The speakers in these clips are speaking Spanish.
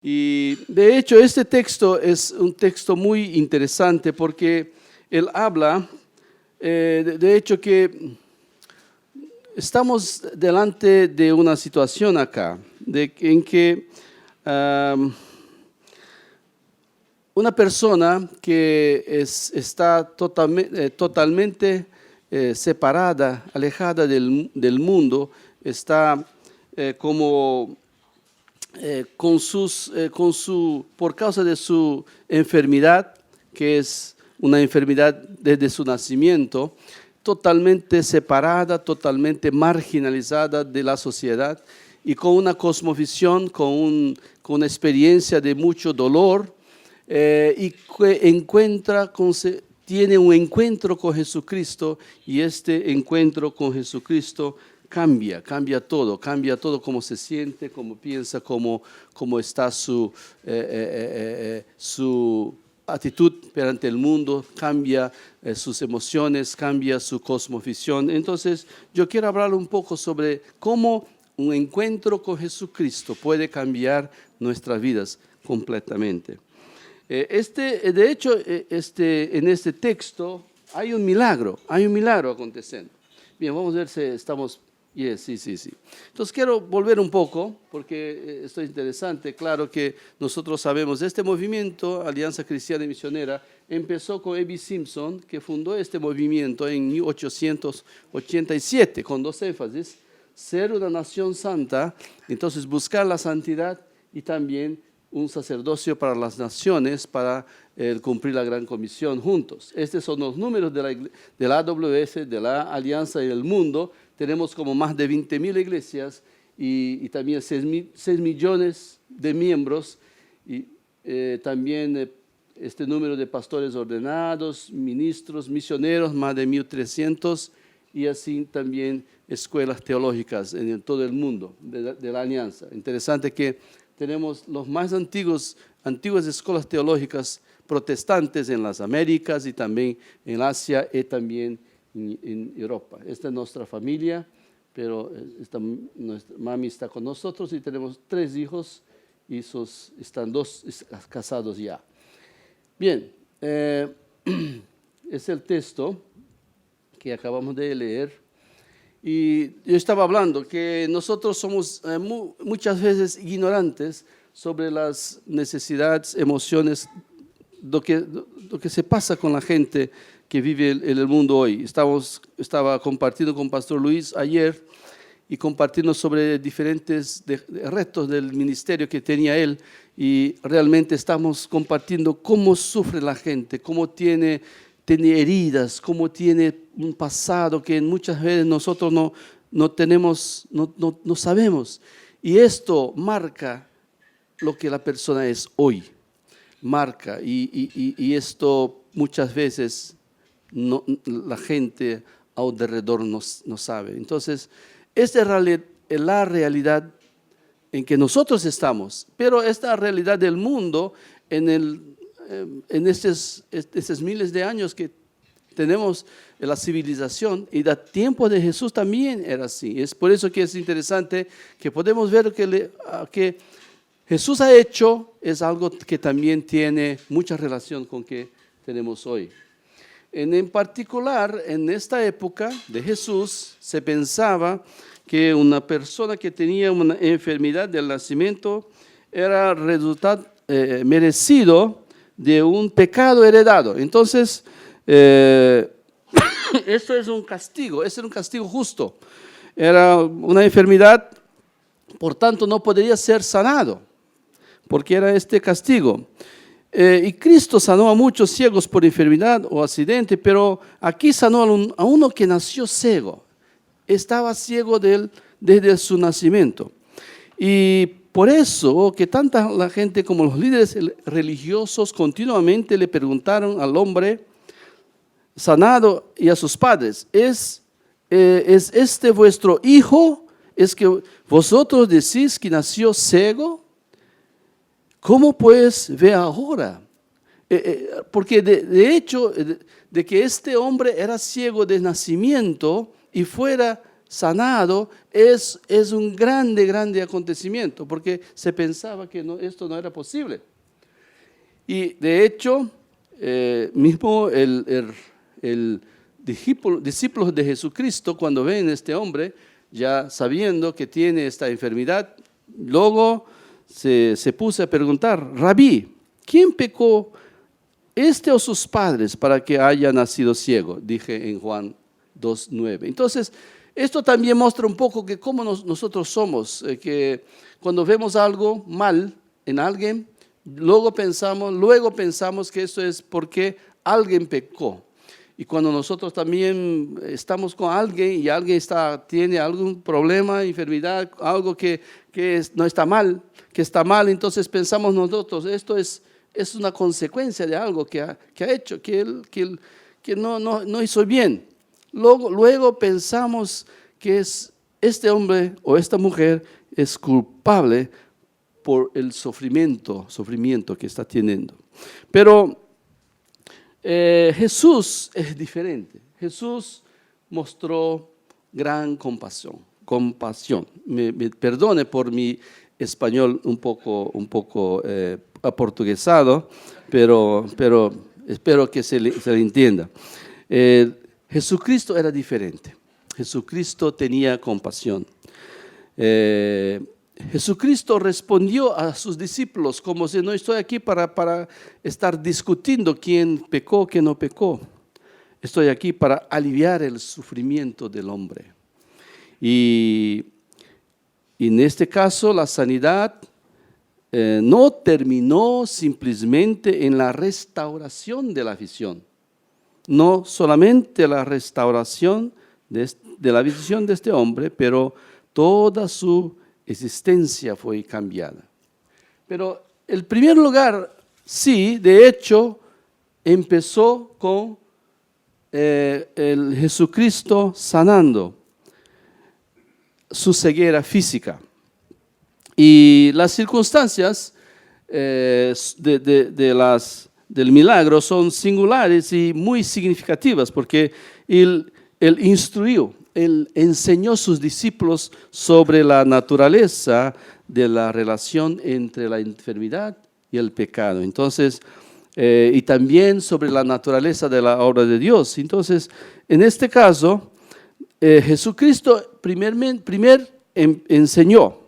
Y de hecho este texto es un texto muy interesante porque él habla, de hecho que estamos delante de una situación acá, en que una persona que está totalmente separada, alejada del mundo, está como por causa de su enfermedad, que es una enfermedad desde su nacimiento, totalmente separada, totalmente marginalizada de la sociedad y con una cosmovisión, con una experiencia de mucho dolor, y que tiene un encuentro con Jesucristo, y este encuentro con Jesucristo cambia todo, cómo se siente, cómo piensa, cómo está su actitud perante el mundo, cambia sus emociones, cambia su cosmovisión. Entonces, yo quiero hablar un poco sobre cómo un encuentro con Jesucristo puede cambiar nuestras vidas completamente. De hecho, en este texto hay un milagro aconteciendo. Bien, vamos a ver si estamos... Sí. Entonces quiero volver un poco, porque esto es interesante. Claro que nosotros sabemos, este movimiento, Alianza Cristiana y Misionera, empezó con A.B. Simpson, que fundó este movimiento en 1887, con dos énfasis: ser una nación santa, entonces buscar la santidad, y también un sacerdocio para las naciones, para cumplir la gran comisión juntos. Estos son los números de la AWS, de la Alianza y del mundo. Tenemos como más de 20,000 iglesias y también 6 millones de miembros, y también este número de pastores ordenados, ministros, misioneros, más de 1,300, y así también escuelas teológicas en todo el mundo de la Alianza. Interesante que tenemos los más antiguas escuelas teológicas protestantes en las Américas y también en Asia y también en Europa. Esta es nuestra familia, pero nuestra mami está con nosotros y tenemos 3 hijos y están 2 casados ya. Bien, es el texto que acabamos de leer. Y yo estaba hablando que nosotros somos muchas veces ignorantes sobre las necesidades, emociones, lo que se pasa con la gente que vive en el mundo hoy. Estaba compartiendo con Pastor Luis ayer y compartiendo sobre diferentes retos del ministerio que tenía él, y realmente estamos compartiendo cómo sufre la gente, cómo tiene heridas, cómo tiene un pasado que muchas veces nosotros no sabemos. Y esto marca lo que la persona es hoy. Marca, y esto muchas veces la gente alrededor no sabe. Entonces, esta es la realidad en que nosotros estamos, pero esta realidad del mundo en estos miles de años que tenemos la civilización, y da tiempo de Jesús también era así. Es por eso que es interesante que podemos ver que Jesús ha hecho es algo que también tiene mucha relación con que tenemos hoy. En particular, en esta época de Jesús, se pensaba que una persona que tenía una enfermedad del nacimiento era resultado merecido de un pecado heredado. Entonces, esto es un castigo justo. Era una enfermedad, por tanto no podría ser sanado, porque era este castigo. Y Cristo sanó a muchos ciegos por enfermedad o accidente, pero aquí sanó a uno que nació ciego. Estaba ciego desde su nacimiento. Y por eso que tanta la gente como los líderes religiosos continuamente le preguntaron al hombre sanado y a sus padres: ¿es este vuestro hijo? ¿Es que vosotros decís que nació ciego? ¿Cómo pues ve ahora? Porque de hecho, de que este hombre era ciego de nacimiento y fuera sanado es un grande acontecimiento, porque se pensaba que esto no era posible. Y de hecho, mismo el discípulos de Jesucristo, cuando ven a este hombre, ya sabiendo que tiene esta enfermedad, luego se puso a preguntar: Rabí, ¿quién pecó, este o sus padres, para que haya nacido ciego? Dije en Juan 2:9. Entonces, esto también muestra un poco que cómo nosotros somos, que cuando vemos algo mal en alguien, luego pensamos que eso es porque alguien pecó. Y cuando nosotros también estamos con alguien y alguien tiene algún problema, enfermedad, algo que no está mal, que está mal, entonces pensamos nosotros, esto es una consecuencia de algo que ha hecho, que no hizo bien. Luego pensamos que este hombre o esta mujer es culpable por el sufrimiento que está teniendo. Pero Jesús es diferente. Jesús mostró gran compasión. Me perdone por mi español un poco aportuguesado, pero espero que se le entienda. Jesucristo era diferente. Jesucristo tenía compasión. Jesucristo respondió a sus discípulos como si: no estoy aquí para estar discutiendo quién pecó, quién no pecó. Estoy aquí para aliviar el sufrimiento del hombre. Y en este caso la sanidad no terminó simplemente en la restauración de la visión. No solamente la restauración de la visión de este hombre, pero toda su existencia fue cambiada. Pero el primer lugar, sí, de hecho, empezó con el Jesucristo sanando su ceguera física. Y las circunstancias del milagro son singulares y muy significativas, porque él instruyó, él enseñó a sus discípulos sobre la naturaleza de la relación entre la enfermedad y el pecado. Entonces, y también sobre la naturaleza de la obra de Dios. Entonces, en este caso, Jesucristo primero enseñó.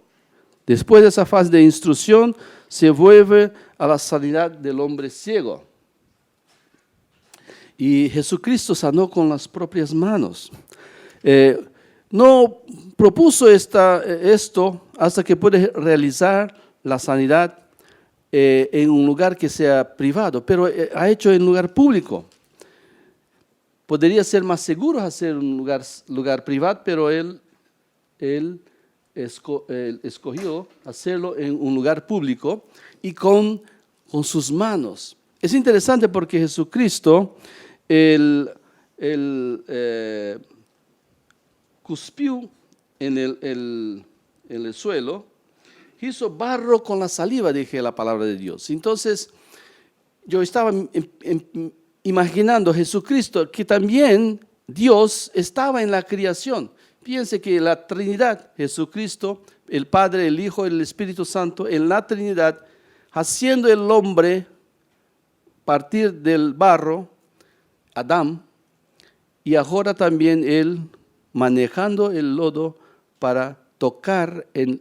Después de esa fase de instrucción, se vuelve a la sanidad del hombre ciego. Y Jesucristo sanó con las propias manos. No propuso esto hasta que puede realizar la sanidad en un lugar que sea privado, pero ha hecho en lugar público. Podría ser más seguro hacer un lugar privado, pero él escogió hacerlo en un lugar público y con sus manos. Es interesante porque Jesucristo cuspió en el suelo, hizo barro con la saliva, dije la palabra de Dios. Entonces, yo estaba imaginando a Jesucristo, que también Dios estaba en la creación. Piense que la Trinidad, Jesucristo, el Padre, el Hijo, el Espíritu Santo, en la Trinidad, haciendo el hombre partir del barro, Adán, y ahora también él manejando el lodo para tocar en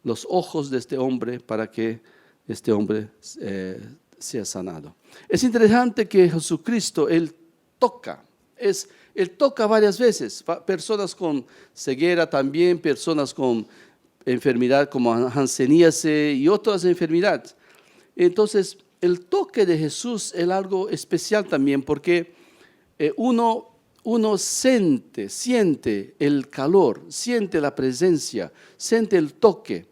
los ojos de este hombre para que este hombre sea sanado. Es interesante que Jesucristo, Él toca varias veces, personas con ceguera también, personas con enfermedad como hanseníase y otras enfermedades. Entonces, el toque de Jesús es algo especial también, porque uno siente el calor, siente la presencia, siente el toque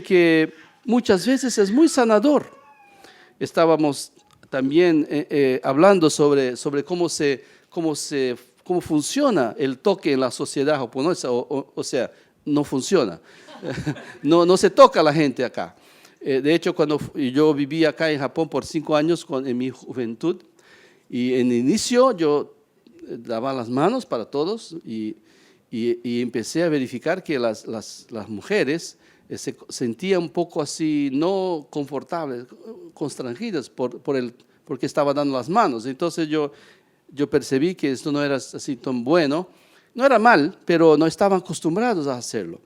que muchas veces es muy sanador. Estábamos también hablando sobre cómo funciona el toque en la sociedad japonesa, o sea, no funciona. No se toca a la gente acá. De hecho, cuando yo viví acá en Japón por 5 años en mi juventud, y en el inicio yo daba las manos para todos y y empecé a verificar que las mujeres se sentían un poco así, no confortables, constrangidas porque estaba dando las manos. Entonces yo percibí que esto no era así tan bueno. No era mal, pero no estaban acostumbrados a hacerlo.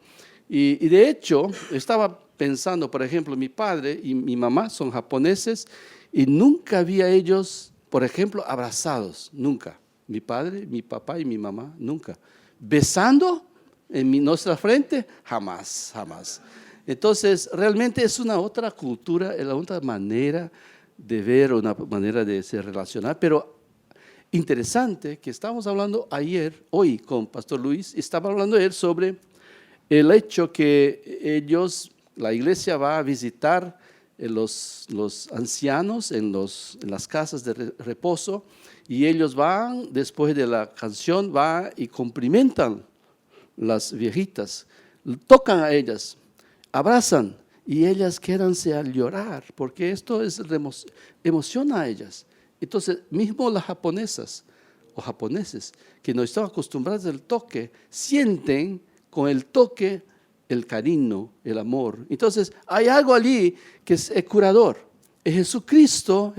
Y de hecho, estaba pensando, por ejemplo, mi padre y mi mamá son japoneses y nunca había ellos, por ejemplo, abrazados, nunca. Mi padre, mi papá y mi mamá, nunca. Besando en nuestra frente, jamás, jamás. Entonces, realmente es una otra cultura, es la otra manera de ver, una manera de se relacionar, pero interesante que estábamos hablando hoy con Pastor Luis, estaba hablando él sobre el hecho que la iglesia va a visitar los ancianos en las casas de reposo y ellos van, después de la canción, van y cumplimentan las viejitas, tocan a ellas, abrazan y ellas quédanse al llorar porque esto emociona a ellas. Entonces, mismo las japonesas o japoneses que no están acostumbrados al toque, sienten con el toque el cariño, el amor. Entonces, hay algo allí que es curador. Jesucristo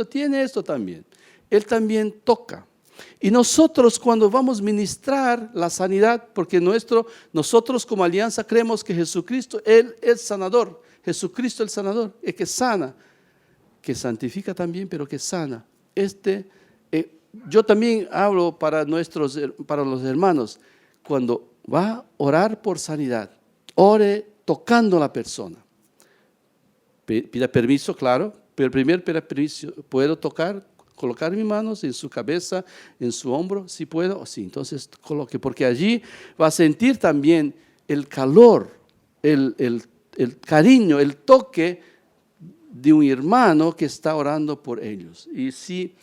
tiene esto también. Él también toca. Y nosotros cuando vamos a ministrar la sanidad, porque nosotros como alianza creemos que Jesucristo, Él es sanador. Jesucristo es el sanador, es que sana, que santifica también, pero que sana. Yo también hablo para los hermanos, cuando va a orar por sanidad, ore tocando a la persona. Pida permiso, claro, pero primero pida permiso. ¿Puedo colocar mis manos en su cabeza, en su hombro? Si puedo, sí, entonces coloque, porque allí va a sentir también el calor, el cariño, el toque de un hermano que está orando por ellos. Y si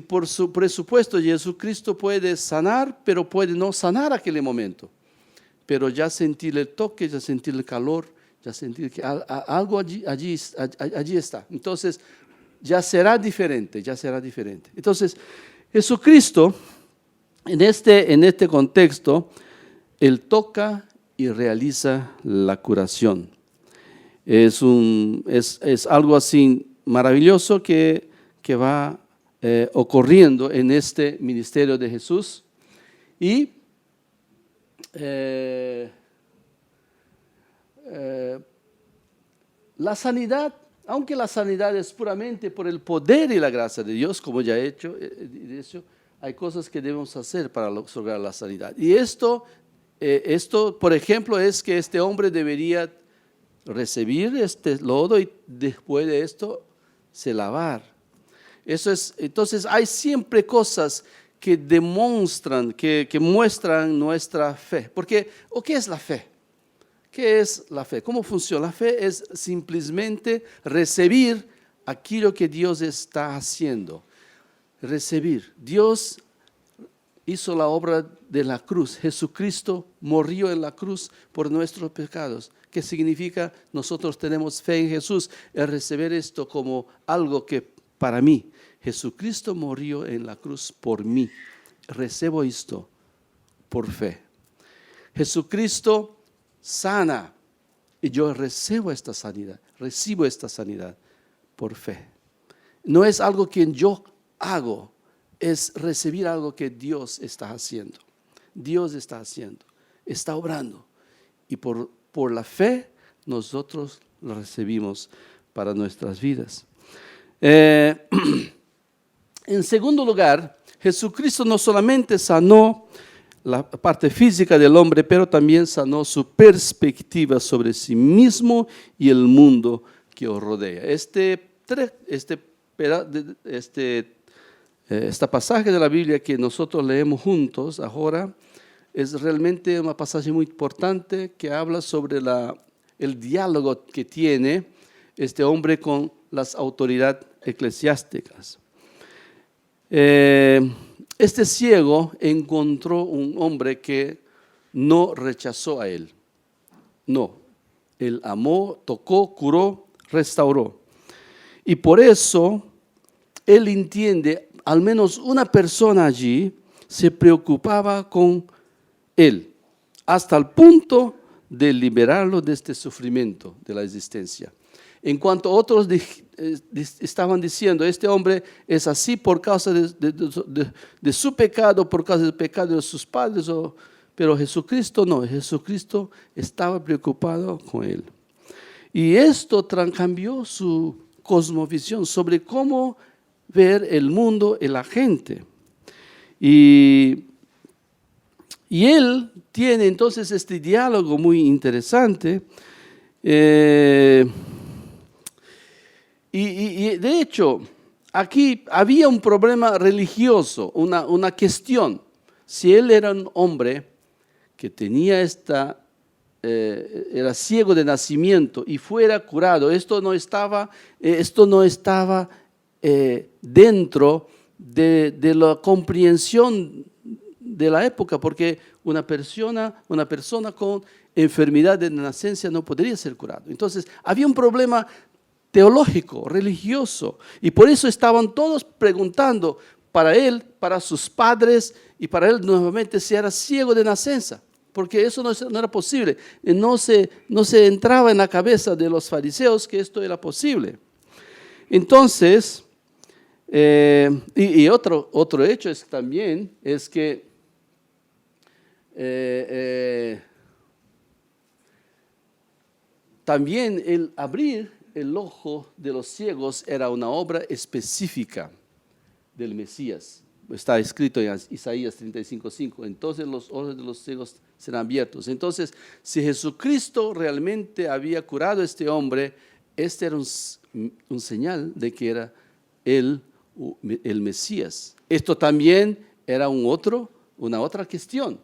por su presupuesto Jesucristo puede sanar, pero puede no sanar aquel momento, pero ya sentir el toque, ya sentir el calor, ya sentir que algo allí está. Entonces ya será diferente. Entonces Jesucristo en este contexto, Él toca y realiza la curación. Es algo así maravilloso que va ocurriendo en este ministerio de Jesús. Y la sanidad, aunque la sanidad es puramente por el poder y la gracia de Dios, como ya he dicho, hay cosas que debemos hacer para lograr la sanidad. Y esto, por ejemplo, es que este hombre debería recibir este lodo y después de esto se lavar. Entonces hay siempre cosas que demuestran, que muestran nuestra fe. Porque, ¿qué es la fe? ¿Qué es la fe? ¿Cómo funciona? La fe es simplemente recibir aquello que Dios está haciendo. Recibir. Dios hizo la obra de la cruz. Jesucristo murió en la cruz por nuestros pecados. ¿Qué significa? Nosotros tenemos fe en Jesús. El recibir esto como algo que para mí, Jesucristo murió en la cruz por mí. Recibo esto por fe. Jesucristo sana y yo recibo esta sanidad por fe. No es algo que yo hago, es recibir algo que Dios está haciendo. Dios está haciendo, está obrando. Y por la fe nosotros lo recibimos para nuestras vidas. En segundo lugar, Jesucristo no solamente sanó la parte física del hombre, pero también sanó su perspectiva sobre sí mismo y el mundo que os rodea. Esta pasaje de la Biblia que nosotros leemos juntos ahora es realmente un pasaje muy importante que habla sobre el diálogo que tiene este hombre con las autoridades eclesiásticas. Este ciego encontró un hombre que no rechazó a él. No, él amó, tocó, curó, restauró. Y por eso él entiende, al menos una persona allí se preocupaba con Él, hasta el punto de liberarlo de este sufrimiento de la existencia. En cuanto otros estaban diciendo, este hombre es así por causa de su pecado, por causa del pecado de sus padres, pero Jesucristo no, Jesucristo estaba preocupado con él. Y esto cambió su cosmovisión sobre cómo ver el mundo y la gente. Y él tiene entonces este diálogo muy interesante. Y de hecho, aquí había un problema religioso, una cuestión. Si él era un hombre que tenía era ciego de nacimiento y fuera curado, esto no estaba dentro de la comprensión de la época, porque una persona con enfermedad de nacencia no podría ser curado. Entonces, había un problema teológico, religioso, y por eso estaban todos preguntando para él, para sus padres y para él nuevamente si era ciego de nacencia, porque eso no era posible. No se entraba en la cabeza de los fariseos que esto era posible. Entonces, y otro hecho también es que también el abrir el ojo de los ciegos era una obra específica del Mesías. Está escrito en Isaías 35:5. Entonces los ojos de los ciegos serán abiertos. Entonces, si Jesucristo realmente había curado a este hombre, este era un señal de que era el Mesías. Esto también era una otra cuestión.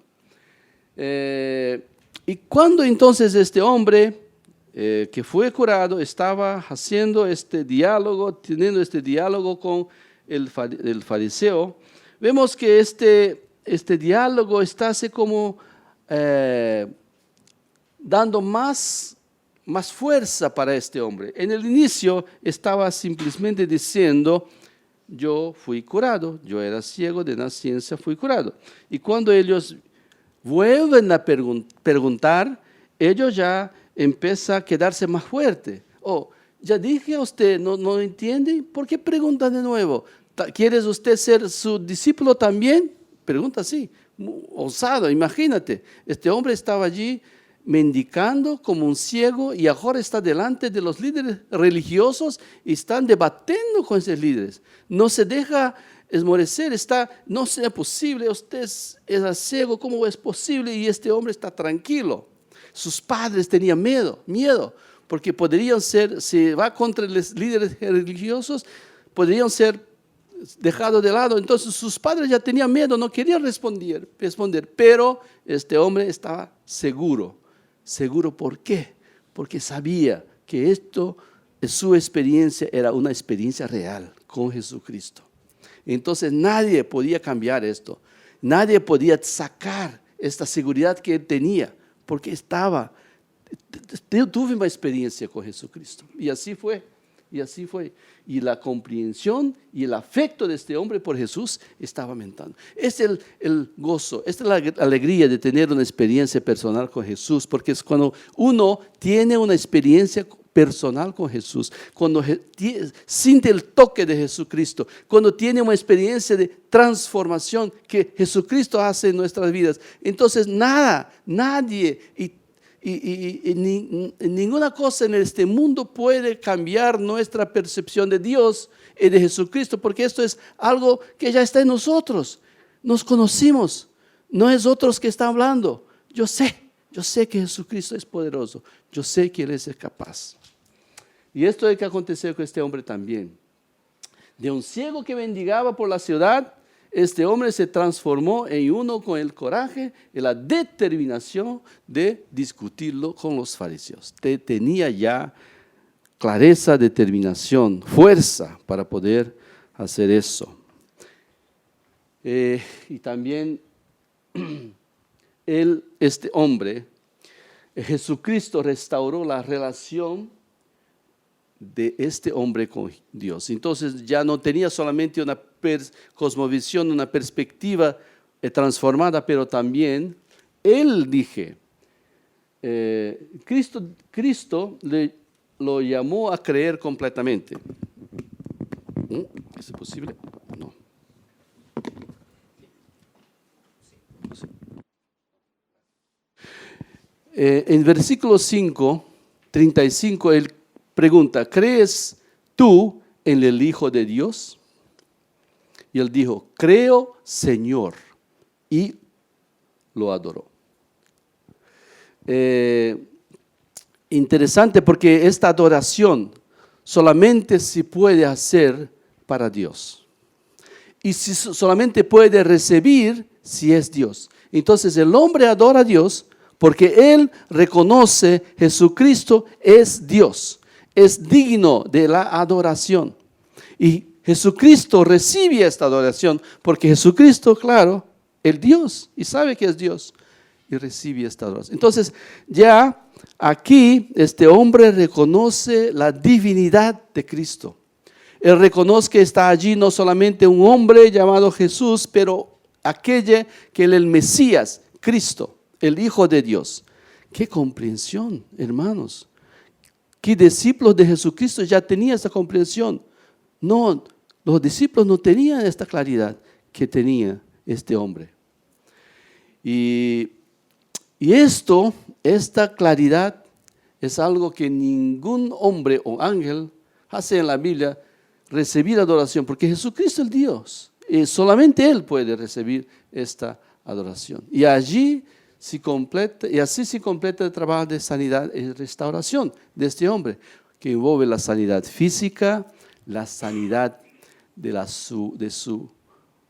Y cuando entonces este hombre que fue curado estaba haciendo teniendo este diálogo con el fariseo, vemos que este diálogo está así como dando más fuerza para este hombre. En el inicio estaba simplemente diciendo, yo fui curado, yo era ciego de naciencia, fui curado. Y cuando ellos vuelven a preguntar, ellos ya empiezan a quedarse más fuertes. Ya dije a usted, ¿no entiende? ¿Por qué pregunta de nuevo? ¿Quieres usted ser su discípulo también? Pregunta así, osado, imagínate. Este hombre estaba allí mendicando como un ciego y ahora está delante de los líderes religiosos y están debatiendo con esos líderes. No se deja esmorecer, no sea posible, usted es ciego, ¿cómo es posible? Y este hombre está tranquilo. Sus padres tenían miedo, porque podrían ser, si va contra los líderes religiosos, podrían ser dejados de lado. Entonces sus padres ya tenían miedo, no querían responder, pero este hombre estaba seguro. ¿Seguro por qué? Porque sabía que su experiencia era una experiencia real con Jesucristo. Entonces nadie podía cambiar esto, nadie podía sacar esta seguridad que él tenía, porque tuve una experiencia con Jesucristo. Y así fue. Y la comprensión y el afecto de este hombre por Jesús estaba aumentando. Es el gozo, es la alegría de tener una experiencia personal con Jesús, porque es cuando uno tiene una experiencia personal con Jesús, cuando siente el toque de Jesucristo, cuando tiene una experiencia de transformación que Jesucristo hace en nuestras vidas. Entonces nadie y ninguna cosa en este mundo puede cambiar nuestra percepción de Dios y de Jesucristo, porque esto es algo que ya está en nosotros. Nos conocimos, no es otros que están hablando. Yo sé que Jesucristo es poderoso, yo sé que Él es capaz. Y esto es lo que aconteció con este hombre también. De un ciego que mendigaba por la ciudad, este hombre se transformó en uno con el coraje y la determinación de discutirlo con los fariseos. Tenía ya clareza, determinación, fuerza para poder hacer eso. Y también este hombre, Jesucristo restauró la relación de este hombre con Dios. Entonces ya no tenía solamente una cosmovisión, una perspectiva transformada, pero también él dije, Cristo lo llamó a creer completamente. ¿Es posible? No. En versículo 5, 35, él pregunta, ¿crees tú en el Hijo de Dios? Y él dijo, creo, Señor, y lo adoró. Interesante porque esta adoración solamente se puede hacer para Dios. Y solamente puede recibir si es Dios. Entonces el hombre adora a Dios porque él reconoce Jesucristo es Dios, es digno de la adoración. Y Jesucristo recibe esta adoración porque Jesucristo, claro, es Dios y sabe que es Dios y recibe esta adoración. Entonces ya aquí este hombre reconoce la divinidad de Cristo. Él reconoce que está allí no solamente un hombre llamado Jesús, pero aquel que es el Mesías, Cristo, el Hijo de Dios. ¡Qué comprensión, hermanos! ¿Qué discípulos de Jesucristo ya tenían esta comprensión? No, los discípulos no tenían esta claridad que tenía este hombre. Y esta claridad es algo que ningún hombre o ángel hace en la Biblia, recibir adoración, porque Jesucristo es Dios. Y solamente Él puede recibir esta adoración. Y allí así se completa el trabajo de sanidad y restauración de este hombre, que envuelve la sanidad física, la sanidad de su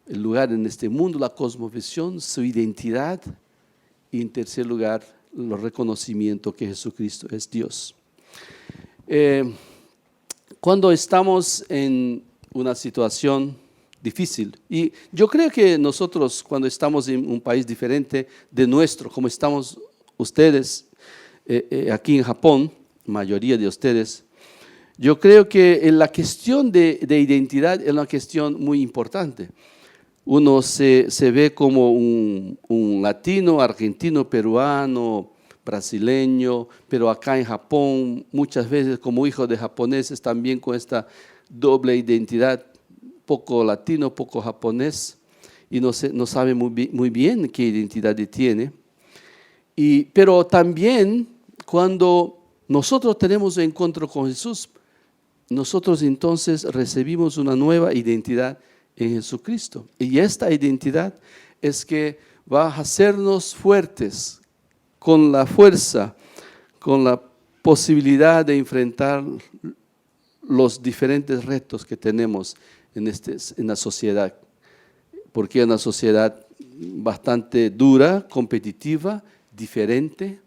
lugar en este mundo, la cosmovisión, su identidad, y en tercer lugar, el reconocimiento que Jesucristo es Dios. Cuando estamos en una situación difícil, y yo creo que nosotros cuando estamos en un país diferente de nuestro, como estamos ustedes aquí en Japón, mayoría de ustedes, yo creo que en la cuestión de identidad es una cuestión muy importante. Uno se ve como un latino, argentino, peruano, brasileño, pero acá en Japón muchas veces como hijo de japoneses también con esta doble identidad, poco latino, poco japonés, y no sabe muy bien qué identidad tiene. Pero también cuando nosotros tenemos un encuentro con Jesús, nosotros entonces recibimos una nueva identidad en Jesucristo. Y esta identidad es que va a hacernos fuertes con la fuerza, con la posibilidad de enfrentar los diferentes retos que tenemos en la sociedad. Porque es una sociedad bastante dura, competitiva, diferente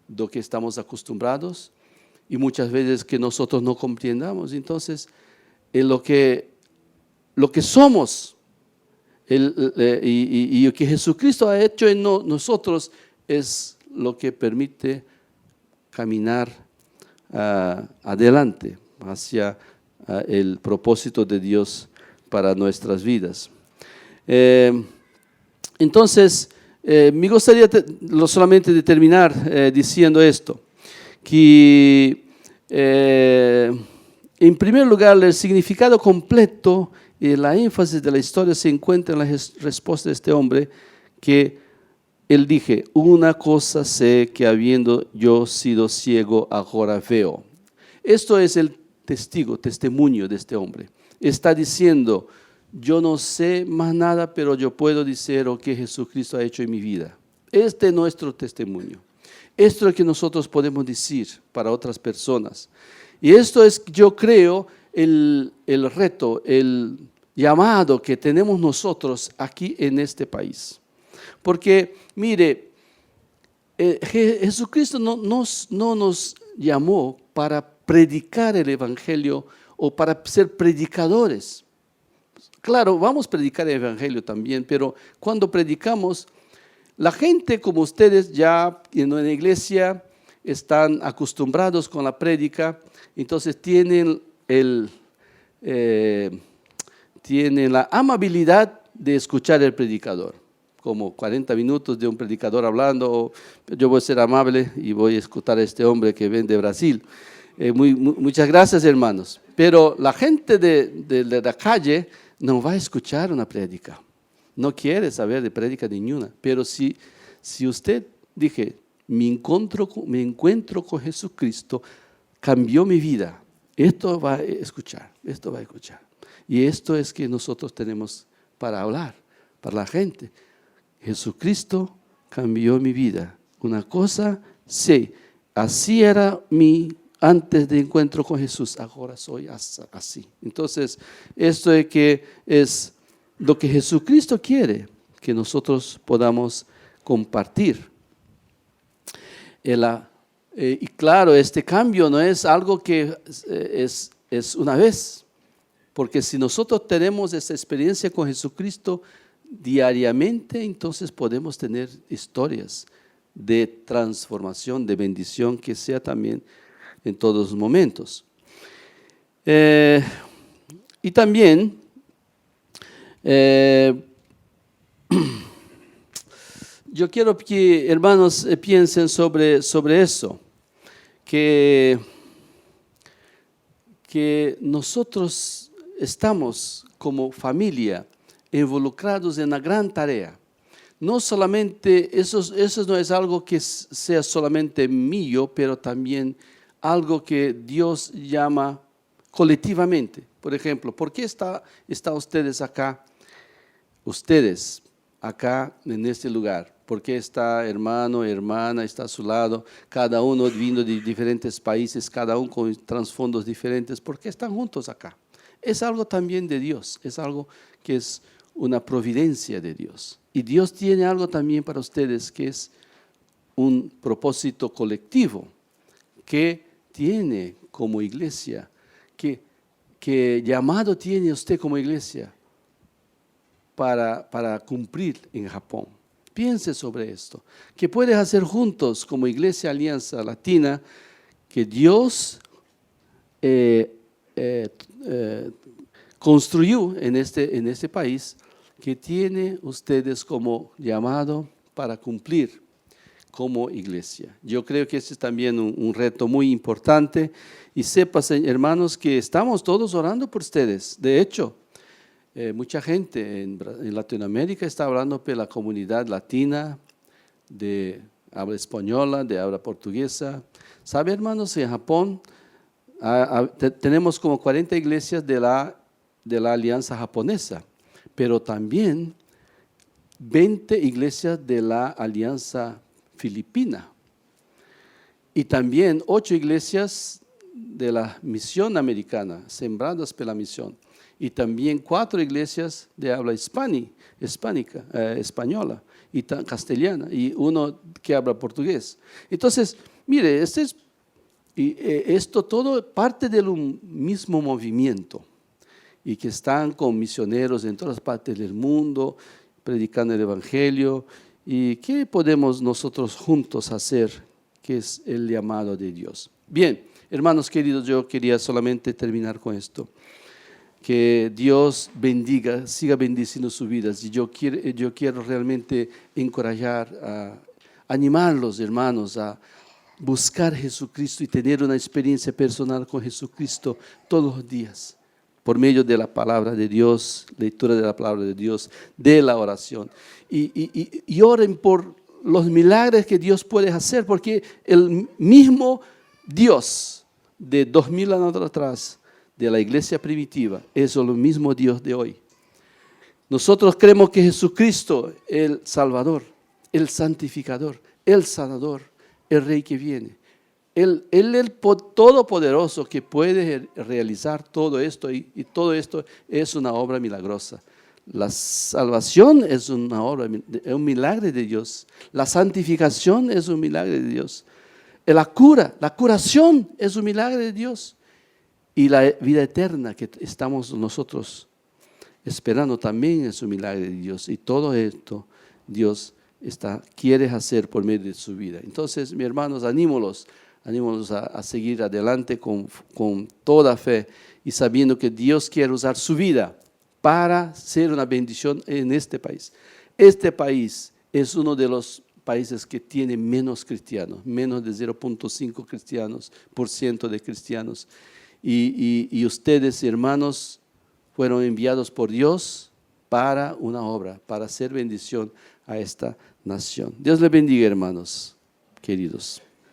de lo que estamos acostumbrados y muchas veces que nosotros no comprendamos. Entonces, lo que somos y lo que Jesucristo ha hecho en nosotros es lo que permite caminar adelante hacia el propósito de Dios para nuestras vidas. Entonces, me gustaría solamente de terminar diciendo esto, que en primer lugar el significado completo y la énfasis de la historia se encuentra en la respuesta de este hombre que él dije, una cosa sé que habiendo yo sido ciego, ahora veo. Esto es el testimonio de este hombre. Está diciendo, yo no sé más nada, pero yo puedo decir lo que Jesucristo ha hecho en mi vida. Este es nuestro testimonio. Esto es lo que nosotros podemos decir para otras personas. Y esto es, yo creo, el reto, el llamado que tenemos nosotros aquí en este país. Porque, mire, Jesucristo no nos llamó para predicar el Evangelio o para ser predicadores. Claro, vamos a predicar el Evangelio también, pero cuando predicamos, la gente como ustedes ya en la iglesia están acostumbrados con la prédica, entonces tienen la amabilidad de escuchar al predicador. como 40 minutos de un predicador hablando. Yo voy a ser amable y voy a escuchar a este hombre que viene de Brasil. Muchas gracias, hermanos. Pero la gente de la calle no va a escuchar una prédica. No quiere saber de prédica ninguna. Pero si usted dije, me encuentro con Jesucristo, cambió mi vida, esto va a escuchar. Y esto es que nosotros tenemos para hablar, para la gente. Jesucristo cambió mi vida. Una cosa sé, así era antes de encuentro con Jesús, ahora soy así. Entonces, esto es que es lo que Jesucristo quiere que nosotros podamos compartir. Y claro, este cambio no es algo que es una vez, porque si nosotros tenemos esa experiencia con Jesucristo diariamente, entonces podemos tener historias de transformación, de bendición, que sea también en todos los momentos. Y también, yo quiero que, hermanos, piensen sobre eso, que nosotros estamos como familia involucrados en una gran tarea. No solamente, eso no es algo que sea solamente mío, pero también algo que Dios llama colectivamente. Por ejemplo, ¿por qué están ustedes acá? Ustedes acá en este lugar. ¿Por qué está hermano, hermana, está a su lado? Cada uno vindo de diferentes países, cada uno con trasfondos diferentes. ¿Por qué están juntos acá? Es algo también de Dios, es algo que es una providencia de Dios. Y Dios tiene algo también para ustedes que es un propósito colectivo que tiene como iglesia, que llamado tiene usted como iglesia para cumplir en Japón. Piense sobre esto, que puedes hacer juntos como Iglesia Alianza Latina, que Dios construyó en este país, que tiene ustedes como llamado para cumplir como iglesia. Yo creo que ese es también un reto muy importante, y sepan, hermanos, que estamos todos orando por ustedes. De hecho, mucha gente en Latinoamérica está hablando por la comunidad latina, de habla española, de habla portuguesa. ¿Sabe, hermanos? En Japón tenemos como 40 iglesias de la Alianza Japonesa, pero también 20 iglesias de la Alianza Filipina, y también 8 iglesias de la Misión Americana, sembradas por la misión, y también 4 iglesias de habla española y castellana, y uno que habla portugués. Entonces, mire, esto todo parte del mismo movimiento, y que están con misioneros en todas partes del mundo, predicando el Evangelio. ¿Y qué podemos nosotros juntos hacer, que es el llamado de Dios? Bien, hermanos queridos, yo quería solamente terminar con esto. Que Dios bendiga, siga bendiciendo sus vidas. Y yo quiero realmente encorajar, animarlos, hermanos, a buscar a Jesucristo y tener una experiencia personal con Jesucristo todos los días, por medio de la palabra de Dios, lectura de la palabra de Dios, de la oración. Y oren por los milagros que Dios puede hacer, porque el mismo Dios de 2000 años atrás, de la iglesia primitiva, es el mismo Dios de hoy. Nosotros creemos que Jesucristo, el Salvador, el Santificador, el Sanador, el Rey que viene, Él es el Todopoderoso que puede realizar todo esto, y todo esto es una obra milagrosa. La salvación es una obra, es un milagro de Dios. La santificación es un milagro de Dios. La curación es un milagro de Dios. Y la vida eterna que estamos nosotros esperando también es un milagro de Dios. Y todo esto Dios quiere hacer por medio de su vida. Entonces, mis hermanos, anímolos a seguir adelante con toda fe, y sabiendo que Dios quiere usar su vida para ser una bendición en este país. este país es uno de los países que tiene menos cristianos, menos de 0.5% de cristianos. Y ustedes, hermanos, fueron enviados por Dios para una obra, para hacer bendición a esta nación. Dios les bendiga, hermanos queridos.